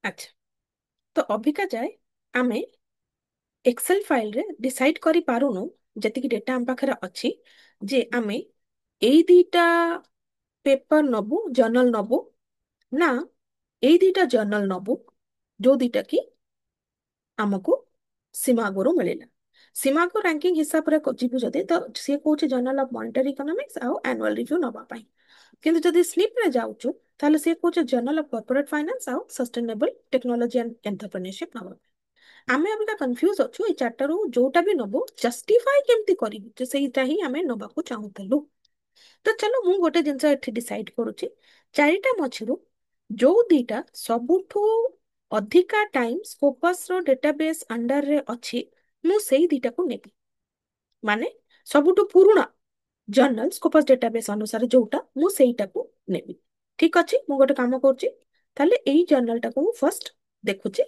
अच्छा। तो अबिका जाए आमे एक्सेल फाइल रे डिसाइड करि पारुनु जतिकि डेटा हम पाखरे अछि जे आमे एई दीटा पेपर नबु जर्नल नबु ना एई दीटा जर्नल नबु जो दीटा की ଆମକୁ ସୀମାଗରୁ ମିଳିଲା। ସୀମାଗୁ ରାଙ୍କିଙ୍ଗ ହିସାବରେ ଯିବୁ ଯଦି ତ ସିଏ କହୁଛି ଜର୍ନାଲ ଅଫ ମନିଟାରୀ ଇକୋନୋମିକ୍ସ ଆଉ ଆନୁଆଲ ରିଭ୍ୟୁ ନବା ପାଇଁ। କିନ୍ତୁ ଯଦି ସ୍ଲିପରେ ଯାଉଛୁ ତାହେଲେ ସିଏ କହୁଛି ଜର୍ନାଲ ଅଫ କର୍ପୋରେଟ ଫାଇନାନ୍ସ ଆଉ ସଷ୍ଟେନେବଲ ଟେକ୍ନୋଲୋଜି ଆଣ୍ଡ ଏଣ୍ଟରପ୍ରେନ୍ୟରସିପ ନବା ପାଇଁ। ଆମେ ଅବିକା କନଫ୍ୟୁଜ ଅଛୁ ଏଇ ଚାରିଟାରୁ ଯୋଉଟା ବି ନବୁ ଜଷ୍ଟିଫାଇ କେମିତି କରିବୁ ଯେ ସେଇଟା ହିଁ ଆମେ ନବାକୁ ଚାହୁଁଥିଲୁ। ତ ଚାଲ ମୁଁ ଗୋଟେ ଜିନିଷ ଏଠି ଡିସାଇଡ କରୁଛି ଚାରିଟା ମଝିରୁ ଯୋଉ ଦିଟା ସବୁଠୁ ଅଧିକା ଟାଇମ ସ୍କୋପସର ଡେଟାବେସ୍ ଅଣ୍ଡରରେ ଅଛି ମୁଁ ସେଇ ଦିଟାକୁ ନେବି। ମାନେ ସବୁଠୁ ପୁରୁଣା ଜର୍ନାଲ ସ୍କୋପସ ଡେଟାବେସ୍ ଅନୁସାରେ ଯୋଉଟା ମୁଁ ସେଇଟାକୁ ନେବି। ଠିକ ଅଛି ମୁଁ ଗୋଟେ କାମ କରୁଛି ତାହେଲେ ଏଇ ଜର୍ନାଲଟାକୁ ମୁଁ ଫାର୍ଷ୍ଟ ଦେଖୁଛି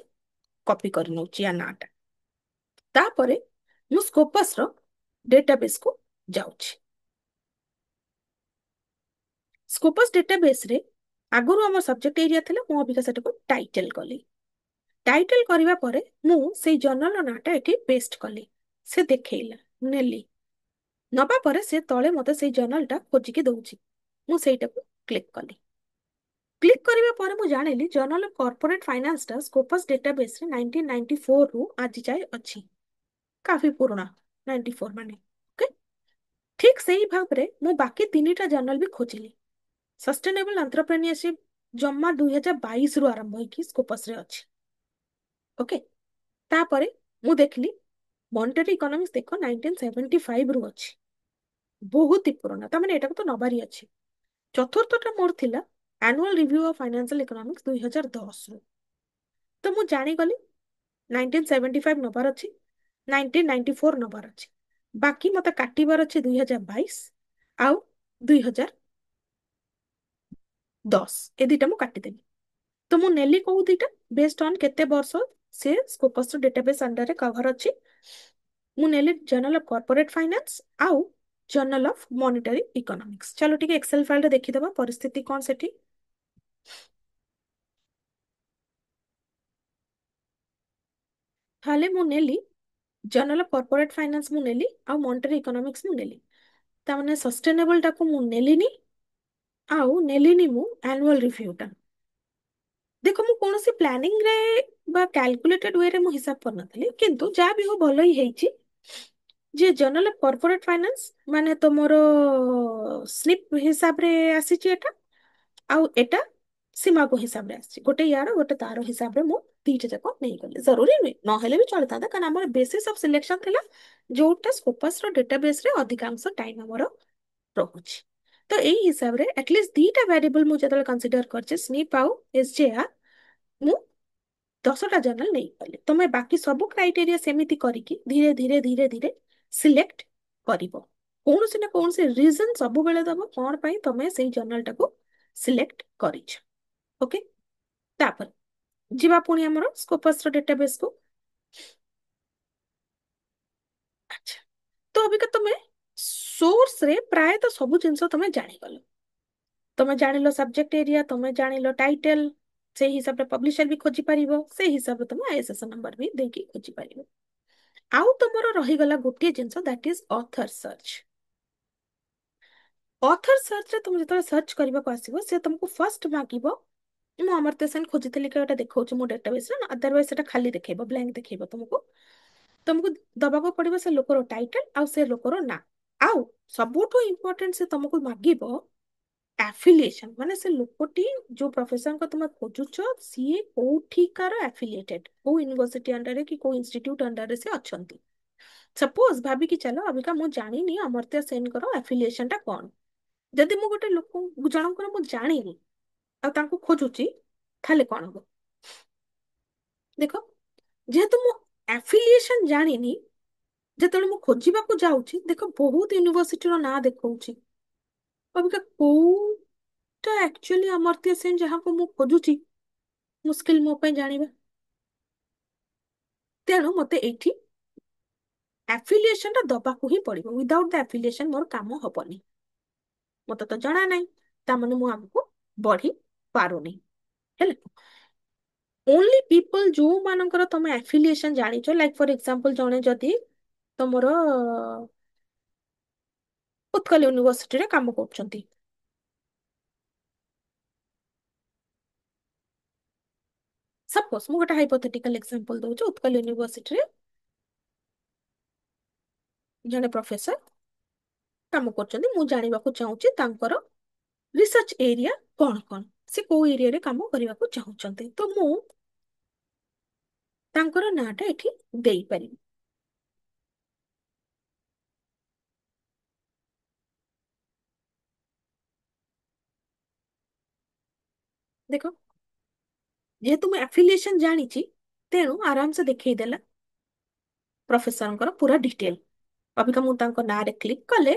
କପି କରି ନେଉଛି ୟା ନାଁଟା। ତାପରେ ମୁଁ ସ୍କୋପସର ଡେଟାବେସ୍କୁ ଯାଉଛି। ସ୍କୋପସ ଡେଟାବେସ୍ରେ ଆଗରୁ ଆମ ସବଜେକ୍ଟ ଏରିଆ ଥିଲା ମୁଁ ଅବିକା ସେଟାକୁ ଟାଇଟେଲ କଲି। ଟାଇଟେଲ କରିବା ପରେ ମୁଁ ସେଇ ଜର୍ନାଲର ନାଁଟା ଏଠି ପେଷ୍ଟ କଲି। ସେ ଦେଖେଇଲା ନେଲି ନବା ପରେ ସେ ତଳେ ମତେ ସେଇ ଜର୍ନାଲଟା ଖୋଜିକି ଦଉଛି। ମୁଁ ସେଇଟାକୁ କ୍ଲିକ୍ କଲି। କ୍ଲିକ୍ କରିବା ପରେ ମୁଁ ଜାଣିଲି ଜର୍ନାଲ ଅଫ କର୍ପୋରେଟ ଫାଇନାନ୍ସଟା ସ୍କୋପସ ଡେଟାବେସ୍ରେ 1994ରୁ ଆଜି ଯାଏ ଅଛି। କାଫି ପୁରୁଣା 94 ମାନେ ଓକେ। ଠିକ୍ ସେଇ ଭାବରେ ମୁଁ ବାକି ତିନିଟା ଜର୍ନାଲ ବି ଖୋଜିଲି। ସଷ୍ଟେନେବଲ ଏଣ୍ଟରପ୍ରେନ୍ୟରସିପ ଜମା 2022ରୁ ଆରମ୍ଭ ହେଇକି ସ୍କୋପସରେ ଅଛି। ଓକେ। ତାପରେ ମୁଁ ଦେଖିଲି ମନିଟାରୀ ଇକୋନୋମିକ୍ସ ଦେଖ 1975ରୁ ଅଛି। ବହୁତ ହି ପୁରୁଣା ତାମାନେ ଏଟାକୁ ତ ନବାରି ଅଛି। ଚତୁର୍ଥଟା ମୋର ଥିଲା annual review of financial economics 2010ରୁ। ତ ମୁଁ ଜାଣିଗଲି 1975 ନବାର ଅଛି 1994 ନବାର ଅଛି। ବାକି ମତେ କାଟିବାର ଅଛି 2022 ଆଉ 2010 ଏ ଦିଟା ମୁଁ କାଟିଦେଲି। ତ ମୁଁ ନେଲି କୋଉ ଦିଟା ବେସ୍ଡ ଅନ୍ କେତେ ବର୍ଷ ସେ ସ୍କୋପସ ଡେଟାବେସ୍ ଅଣ୍ଡରରେ କଭର ଅଛି। ମୁଁ ନେଲି ଜର୍ନାଲ ଅଫ କର୍ପୋରେଟ ଫାଇନାନ୍ସ ଆଉ ଜର୍ନାଲ ଅଫ ମନିଟାରୀ ଇକୋନୋମିକ୍ସ। ଚାଲ ଟିକେ ଏକ୍ସେଲ ଫାଇଲରେ ଦେଖିଦବା ପରିସ୍ଥିତି କଣ ସେଠି। ତାହେଲେ ମୁଁ ନେଲି ଜର୍ନାଲ ଅଫ କର୍ପୋରେଟ ଫାଇନାନ୍ସ ମୁଁ ନେଲି ଆଉ ମନିଟାରୀ ଇକୋନୋମିକ୍ସ ମୁଁ ନେଲି। ତାମାନେ ସଷ୍ଟେନେବଲଟାକୁ ମୁଁ ନେଲିନି ଆଉ ନେଲିନି ମୁଁ ଆନୁଆଲ ରିଭ୍ୟୁଟା। ଦେଖ ମୁଁ କୌଣସି ପ୍ଲାନିଂରେ ବା କ୍ୟାଲକୁଲେଟେଡ ୱେରେ ମୁଁ ହିସାବ କରିନଥିଲି କିନ୍ତୁ ଯାହା ବି ହଉ ଭଲ ହିଁ ହେଇଛି ଯେ ଜର୍ନାଲ ଅଫ କର୍ପୋରେଟ ଫାଇନାନ୍ସ ମାନେ ତମର ସ୍ଲିପ ହିସାବରେ ଆସିଛି ଏଟା ଆଉ ଏଟା ସୀମାକୁ ହିସାବରେ ଆସିଛି। ଗୋଟେ ୟାର ଗୋଟେ ତାର ହିସାବରେ ମୁଁ ଦିଟା ଯାକ ନେଇଗଲି। ଜରୁରୀ ନୁହେଁ ନହେଲେ ବି ଚଳିଥାନ୍ତା କାରଣ ଆମର ବେସିସ୍ ଅଫ ସିଲେକ୍ସନ ଥିଲା ଯୋଉଟା ସ୍କୋପସର ଡେଟାବେସରେ ଅଧିକାଂଶ ଟାଇମ ଆମର ରହୁଛି। ତ ଏଇ ହିସାବରେ ଆଟଲିଷ୍ଟ ଦିଟା ଭ୍ୟାରିଏବଲ ମୁଁ ଯେତେବେଳେ କନସିଡର କରିଛି ସ୍ନିପ୍ ଆଉ ଏସଜେଆର ମୁଁ 10ଟା ଜର୍ନାଲ ନେଇଗଲି। ତମେ ବାକି ସବୁ କ୍ରାଇଟେରିଆ ସେମିତି କରିକି ଧୀରେ ଧୀରେ ଧୀରେ ଧୀରେ ସିଲେକ୍ଟ କରିବ। କୌଣସି ନା କୌଣସି ରିଜନ ସବୁବେଳେ ଦବ କଣ ପାଇଁ ତମେ ସେଇ ଜର୍ନାଲଟାକୁ ସିଲେକ୍ଟ କରିଛ। ଓକେ। ତାପରେ ଯିବା ପୁଣି ଆମର ସ୍କୋପସର ଡେଟାବେସକୁ। ଆଚ୍ଛା। ତ ଅବିକା ତମେ ସୋର୍ସରେ ପ୍ରାୟତଃ ସବୁ ଜିନିଷ ତମେ ଜାଣିଗଲ। ତମେ ଜାଣିଲ ସବଜେକ୍ଟ ଏରିଆ ତମେ ଜାଣିଲ ଟାଇଟେଲ ସେଇ ହିସାବରେ ପବ୍ଲିଶର ବି ଖୋଜି ପାରିବ ସେଇ ହିସାବରେ ତମେ ଆଇଏସଏସଏନ ନମ୍ବର ବି ଦେଇକି ଖୋଜି ପାରିବ। ଆଉ ତମର ରହିଗଲା ଗୋଟିଏ ଜିନିଷ ଦ୍ୟାଟ୍ ଇଜ ଅଥର ସର୍ଚ୍ଚ। ଅଥର ସର୍ଚ୍ଚରେ ତମେ ଯେତେବେଳେ ସର୍ଚ୍ଚ କରିବାକୁ ଆସିବ ସେ ତମକୁ ଫାର୍ଷ୍ଟ ମାଗିବ ମୁଁ ଅମର୍ତ୍ୟ ସେନ ଖୋଜିଥିଲି କି ଏଟା ଦେଖଉଛି ମୋ ଡେଟାବେସରେ ଅଦରୱାଇଜ ସେଟା ଖାଲି ଦେଖେଇବ ବ୍ଲାଙ୍କ ଦେଖେଇବ ତମକୁ। ତମକୁ ଦବାକୁ ପଡିବ ସେ ଲୋକର ଟାଇଟଲ ଆଉ ସେ ଲୋକର ନାଁ। ଆଉ ସବୁଠୁ ଇମ୍ପୋର୍ଟାଣ୍ଟ ସେ ତମକୁ ମାଗିବ ଆଫିଲିଏସନ ମାନେ ସେ ଲୋକଟି ଯୋଉ ପ୍ରଫେସରଙ୍କ ତମେ ଖୋଜୁଛ ସିଏ କୋଉଠିକାର ଆଫିଲିଏଟେଡ କୋଉ ୟୁନିଭର୍ସିଟି ଅଣ୍ଡରରେ କି କୋଉ ଇନଷ୍ଟିଟ୍ୟୁଟ ଅଣ୍ଡରରେ ସେ ଅଛନ୍ତି। ସପୋଜ ଭାବିକି ଚାଲ ଅବିକା ମୁଁ ଜାଣିନି ଅମର୍ତ୍ୟ ସେନଙ୍କର ଆଫିଲିଏସନ ଟା କଣ। ଯଦି ମୁଁ ଗୋଟେ ଲୋକ ଜଣଙ୍କର ମୁଁ ଜାଣିନି ଆଉ ତାଙ୍କୁ ଖୋଜୁଛି ତାହେଲେ କଣ ହବ ଦେଖ। ଯେହେତୁ ମୁଁ ଆଫିଲିଏସନ ଜାଣିନି ଯେତେବେଳେ ମୁଁ ଖୋଜିବାକୁ ଯାଉଛି ଦେଖ ବହୁତ ୟୁନିଭର୍ସିଟିର ନାଁ ଦେଖଉଛି। ଅବିକା କୋଉଟା ଆକ୍ଚୁଆଲି ଅମର୍ତ୍ୟ ସେନ ଯାହାକୁ ମୁଁ ଖୋଜୁଛି ମୁସ୍କିଲ ମୋ ପାଇଁ ଜାଣିବା। ତେଣୁ ମତେ ଏଇଠି ଆଫିଲିଏସନ ଟା ଦବାକୁ ହିଁ ପଡିବ। ୱିଦାଉଟ୍ ଦ ଆଫିଲିଏସନ ମୋର କାମ ହବନି। ମତେ ତ ଜଣା ନାହିଁ ତାମାନେ ମୁଁ ଆଗକୁ ବଢି ପାରୁନି ହେଲା। ଓନ୍ଲି ପିପଲ ଯୋଉମାନଙ୍କର ତମେ ଆଫିଲିଏସନ ଜାଣିଛ, ଲାଇକ୍ ଫର ଏକ୍ସାମ୍ପଲ ଜଣେ ଯଦି ତମର ଉତ୍କଳ ୟୁନିଭର୍ସିଟିରେ କାମ କରୁଛନ୍ତି। ସପୋଜ ମୁଁ ଗୋଟେ ହାଇପୋଥେଟିକାଲ ଏକ୍ସାମ୍ପଲ ଦଉଛି, ଉତ୍କଳ ୟୁନିଭର୍ସିଟିରେ ଜଣେ ପ୍ରଫେସର କାମ କରୁଛନ୍ତି। ମୁଁ ଜାଣିବାକୁ ଚାହୁଁଛି ତାଙ୍କର ରିସର୍ଚ୍ଚ ଏରିଆ କଣ କଣ, ସେ କୋଉ ଏରିଆରେ କାମ କରିବାକୁ ଚାହୁଁଛନ୍ତି, ତ ମୁଁ ତାଙ୍କର ନାଁଟା ଏଠି ଦେଇପାରିବି। ଦେଖ, ଯେହେତୁ ମୁଁ ଆଫିଲିଏସନ ଜାଣିଛି, ତେଣୁ ଆରାମସେ ଦେଖେଇଦେଲା ପ୍ରଫେସରଙ୍କର ପୁରା ଡିଟେଲ। ଅବିକା ମୁଁ ତାଙ୍କ ନାଁରେ କ୍ଲିକ୍ କଲେ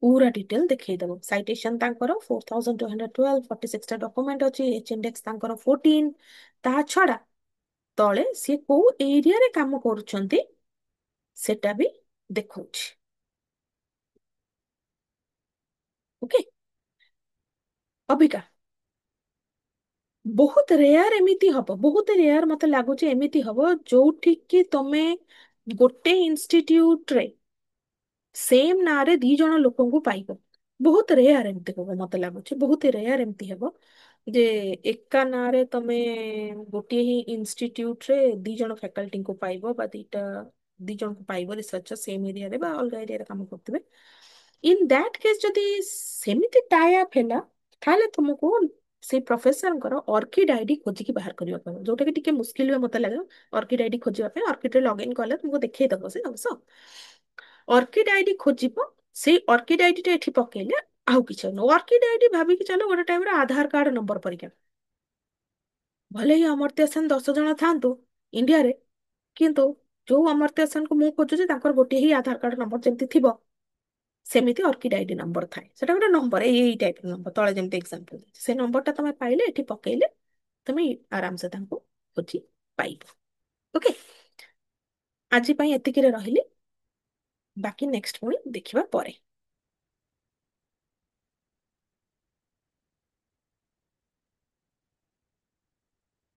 ପୁରା ଡିଟେଲ ଦେଖେଇଦବ। ସାଇଟେସନ ତାଙ୍କର 4212, 46ଟା ଡକୁମେଣ୍ଟ ଅଛି, ଏଚ୍ ଇଣ୍ଡେକ୍ସ ତାଙ୍କର 14। ତା ଛଡା ତଳେ ସିଏ କୋଉ ଏରିଆରେ କାମ କରୁଛନ୍ତି ସେଟା ବି ଦେଖଉଛି। ଓକେ। ଅବିକା ବହୁତ ରେୟାର ଏମିତି ହବ, ବହୁତ ରେୟାର ମତେ ଲାଗୁଛି ଏମିତି ହବ ଯୋଉଠି କି ତମେ ଗୋଟେ ଇନଷ୍ଟିଟ୍ୟୁଟ ରେ ସେମ ନାଁରେ ଦି ଜଣ ଲୋକଙ୍କୁ ପାଇବ। ବହୁତ ରେୟାର ଏମିତି ହବ, ମତେ ଲାଗୁଛି ବହୁତ ରେୟାର ଏମିତି ହେବ ଯେ ଏକା ନାଁରେ ତମେ ଗୋଟିଏ ହିଁ ଇନଷ୍ଟିଟ୍ୟୁଟ ରେ ଦି ଜଣ ଫ୍ୟାକଲ୍ଟିଙ୍କୁ ପାଇବ, ବା ଦି ଜଣଙ୍କୁ ପାଇବ ରିସର୍ଚ୍ଚର ସେମ ଏରିଆରେ ବା ଅଲଗା ଏରିଆରେ କାମ କରୁଥିବେ। ଇନ୍ ଦ୍ୟାଟ କେସ୍ ଯଦି ସେମିତି ଟାଇ ଅପ୍ ହେଲା, ତାହେଲେ ତୁମକୁ ସେଇ ପ୍ରଫେସରଙ୍କର ଅର୍କିଡ ଆଇଡି ଖୋଜିକି ବାହାର କରିବାକୁ ପଡିବ, ଯୋଉଟା କି ଟିକେ ମୁସ୍କିଲ ହୁଏ ମତେ ଲାଗେ। ଅର୍କିଡ ଆଇଡି ଖୋଜିବା ପାଇଁ ଅର୍କିଡରେ ଲଗ ଇନ କଲେ ତୁମକୁ ଦେଖେଇଦବ ସେ ଅବଶ୍ୟ। ଅର୍କିଡ ଆଇଡି ଖୋଜିବ, ସେଇ ଅର୍କିଡ ଆଇଡି ଟା ଏଠି ପକେଇଲେ ଆଉ କିଛି ନୁହଁ। ଅର୍କିଡ ଆଇଡି ଭାବିକି ଚାଲ ଗୋଟେ ଟାଇପର ଆଧାର କାର୍ଡ ନମ୍ବର ପରୀକା। ଭଲେ ହିଁ ଅମର୍ତ୍ୟ ସେନ 10 ଜଣ ଥାଆନ୍ତୁ ଇଣ୍ଡିଆରେ, କିନ୍ତୁ ଯୋଉ ଅମର୍ତ୍ୟ ସେନକୁ ମୁଁ ଖୋଜୁଛି ତାଙ୍କର ଗୋଟିଏ ହିଁ ଆଧାର କାର୍ଡ ନମ୍ବର ଯେମିତି ଥିବ, ସେମିତି ଅର୍କିଡ ଆଇଡି ନମ୍ବର ଥାଏ। ସେଟା ଗୋଟେ ନମ୍ବର, ଏଇ ଟାଇପର ନମ୍ବର ତଳେ ଯେମିତି ଏକ୍ସାମ୍ପଲ ଦେଇଛି, ସେ ନମ୍ବରଟା ତମେ ପାଇଲେ ଏଠି ପକେଇଲେ ତମେ ଆରାମସେ ତାଙ୍କୁ ଖୋଜି ପାଇବ। ଓକେ। ଆଜି ପାଇଁ ଏତିକିରେ ରହିଲି, ବାକି ନେକ୍ସଟ ପୁଣି ଦେଖିବା ପରେ।